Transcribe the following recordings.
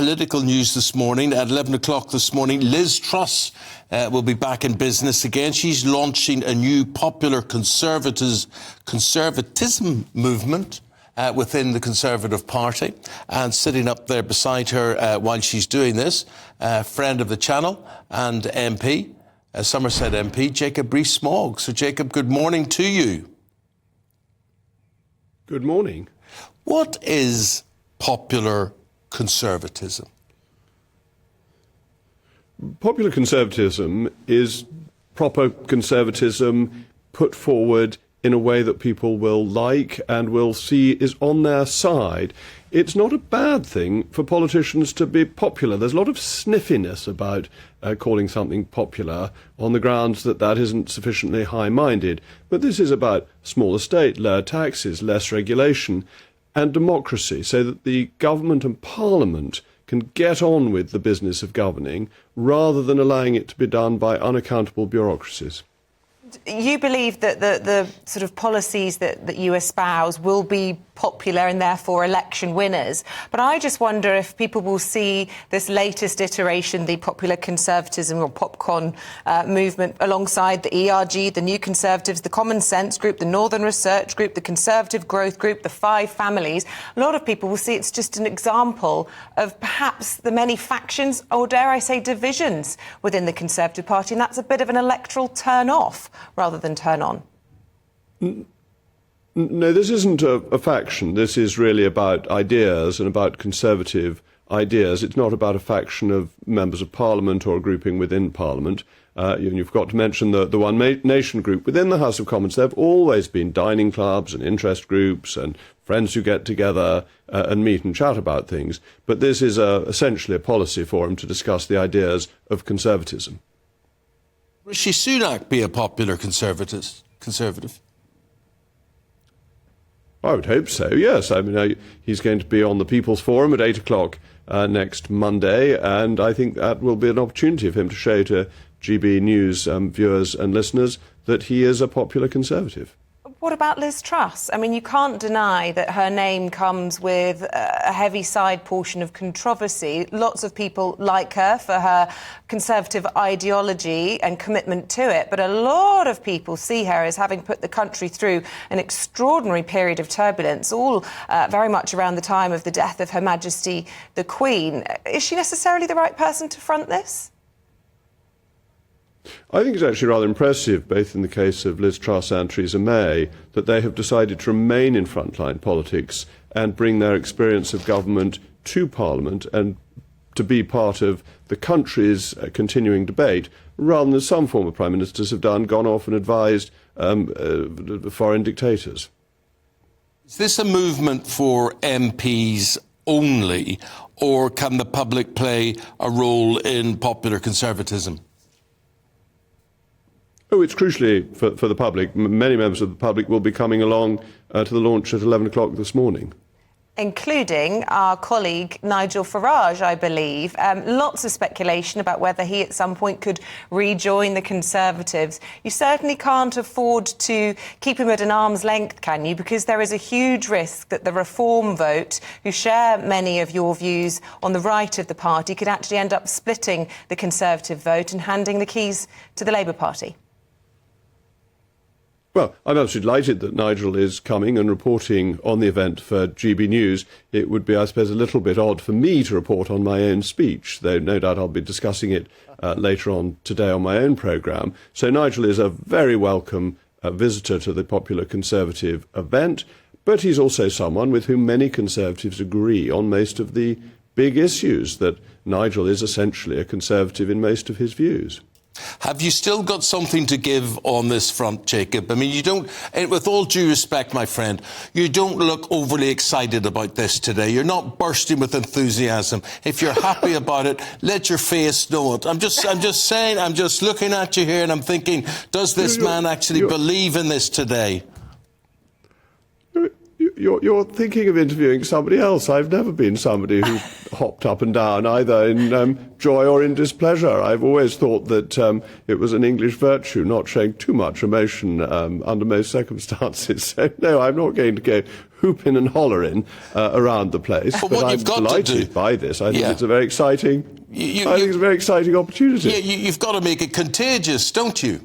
political news this morning. At 11 o'clock this morning, Liz Truss will be back in business again. She's launching a new popular conservatism movement within the Conservative Party. And sitting up there beside her while she's doing this, friend of the channel and MP, Somerset MP, Jacob Rees-Mogg. So, Jacob, good morning to you. Good morning. What is popular conservatism? Popular conservatism is proper conservatism put forward in a way that people will like and will see is on their side. It's not a bad thing for politicians to be popular. There's a lot of sniffiness about calling something popular on the grounds that that isn't sufficiently high-minded. But this is about smaller state, lower taxes, less regulation, and democracy, so that the government and parliament can get on with the business of governing rather than allowing it to be done by unaccountable bureaucracies. You believe that the sort of policies that you espouse will be popular and therefore election winners. But I just wonder if people will see this latest iteration, the popular conservatism or popcon movement, alongside the ERG, the New Conservatives, the Common Sense Group, the Northern Research Group, the Conservative Growth Group, the Five Families. A lot of people will see it's just an example of perhaps the many factions, or dare I say divisions, within the Conservative Party, and that's a bit of an electoral turn-off rather than turn-on. No, this isn't a faction. This is really about ideas and about conservative ideas. It's not about a faction of members of Parliament or a grouping within Parliament. You've got to mention the One Nation group. Within the House of Commons, there have always been dining clubs and interest groups and friends who get together and meet and chat about things. But this is essentially a policy forum to discuss the ideas of conservatism. Will Rishi Sunak be a popular conservative? I would hope so, yes. I mean, he's going to be on the People's Forum at 8 o'clock next Monday, and I think that will be an opportunity for him to show to GB News viewers and listeners that he is a popular Conservative. What about Liz Truss? I mean, you can't deny that her name comes with a heavy side portion of controversy. Lots of people like her for her Conservative ideology and commitment to it, but a lot of people see her as having put the country through an extraordinary period of turbulence, all very much around the time of the death of Her Majesty the Queen. Is she necessarily the right person to front this? I think it's actually rather impressive, both in the case of Liz Truss and Theresa May, that they have decided to remain in frontline politics and bring their experience of government to Parliament and to be part of the country's continuing debate, rather than as some former Prime Ministers have done, gone off and advised foreign dictators. Is this a movement for MPs only, or can the public play a role in popular conservatism? Oh, it's crucially for the public. Many members of the public will be coming along to the launch at 11 o'clock this morning. Including our colleague Nigel Farage, I believe. Lots of speculation about whether he at some point could rejoin the Conservatives. You certainly can't afford to keep him at an arm's length, can you? Because there is a huge risk that the Reform vote, who share many of your views on the right of the party, could actually end up splitting the Conservative vote and handing the keys to the Labour Party. Well, I'm absolutely delighted that Nigel is coming and reporting on the event for GB News. It would be, I suppose, a little bit odd for me to report on my own speech, though no doubt I'll be discussing it later on today on my own programme. So Nigel is a very welcome visitor to the popular Conservative event, but he's also someone with whom many Conservatives agree on most of the big issues, that Nigel is essentially a Conservative in most of his views. Have you still got something to give on this front, Jacob? I mean, you don't, with all due respect, my friend, you don't look overly excited about this today. You're not bursting with enthusiasm. If you're happy about it, let your face know it. I'm just saying, I'm just looking at you here and I'm thinking, does this man actually believe in this today? you're thinking of interviewing somebody else. I've never been somebody who hopped up and down, either in joy or in displeasure. I've always thought that it was an English virtue, not showing too much emotion under most circumstances. So, no, I'm not going to go hooping and hollering around the place. But I'm delighted by this. I think it's a very exciting. I think it's a very exciting opportunity. Yeah, you've got to make it contagious, don't you?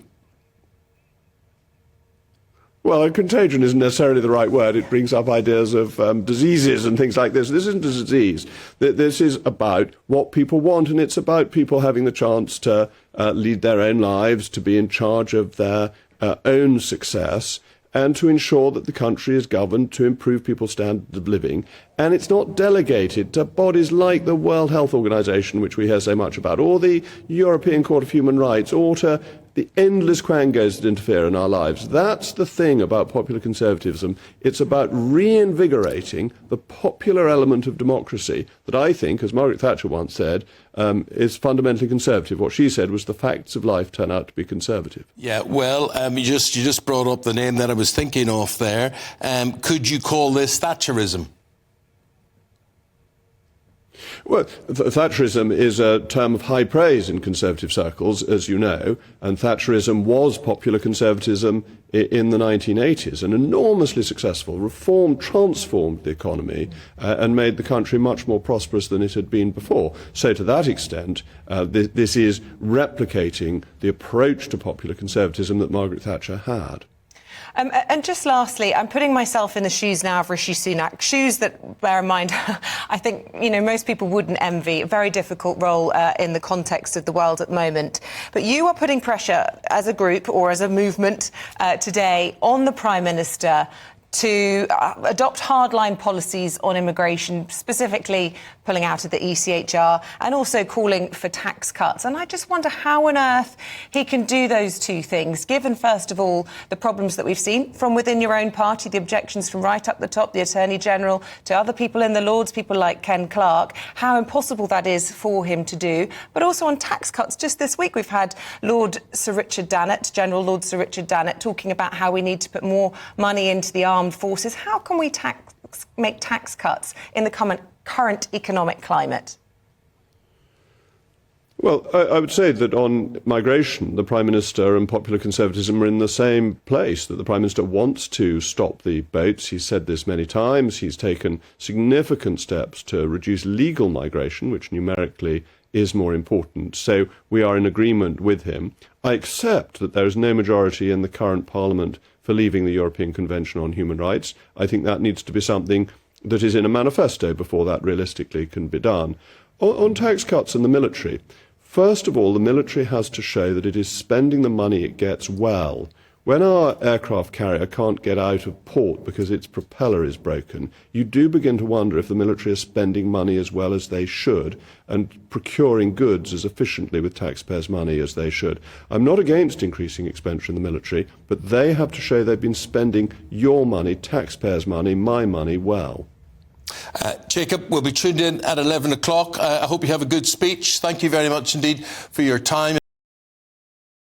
Well, contagion isn't necessarily the right word. It brings up ideas of diseases and things like this. This isn't a disease. This is about what people want, and it's about people having the chance to lead their own lives, to be in charge of their own success, and to ensure that the country is governed to improve people's standard of living. And it's not delegated to bodies like the World Health Organization, which we hear so much about, or the European Court of Human Rights, or to the endless quangos that interfere in our lives. That's the thing about popular conservatism. It's about reinvigorating the popular element of democracy that I think, as Margaret Thatcher once said, is fundamentally conservative. What she said was the facts of life turn out to be conservative. Yeah, well, you just brought up the name that I was thinking of there. Could you call this Thatcherism? Well, Thatcherism is a term of high praise in conservative circles, as you know, and Thatcherism was popular conservatism in the 1980s, and enormously successful. Reform transformed the economy and made the country much more prosperous than it had been before. So to that extent, this is replicating the approach to popular conservatism that Margaret Thatcher had. And just lastly, I'm putting myself in the shoes now of Rishi Sunak, shoes that, bear in mind, I think, most people wouldn't envy. A very difficult role in the context of the world at the moment. But you are putting pressure as a group or as a movement today on the Prime Minister to adopt hardline policies on immigration, specifically pulling out of the ECHR, and also calling for tax cuts. And I just wonder how on earth he can do those two things, given, first of all, the problems that we've seen from within your own party, the objections from right up the top, the Attorney General, to other people in the Lords, people like Ken Clarke, how impossible that is for him to do. But also on tax cuts. Just this week, we've had Lord Sir Richard Dannatt, General Lord Sir Richard Dannatt, talking about how we need to put more money into the armed forces. How can we make tax cuts in the current economic climate? Well, I would say that on migration, the Prime Minister and popular conservatism are in the same place, that the Prime Minister wants to stop the boats. He's said this many times. He's taken significant steps to reduce legal migration, which numerically is more important. So we are in agreement with him. I accept that there is no majority in the current Parliament for leaving the European Convention on Human Rights. I think that needs to be something that is in a manifesto before that realistically can be done. On tax cuts and the military, first of all, the military has to show that it is spending the money it gets well. When our aircraft carrier can't get out of port because its propeller is broken, you do begin to wonder if the military are spending money as well as they should and procuring goods as efficiently with taxpayers' money as they should. I'm not against increasing expenditure in the military, but they have to show they've been spending your money, taxpayers' money, my money, well. Jacob, we'll be tuned in at 11 o'clock. I hope you have a good speech. Thank you very much indeed for your time.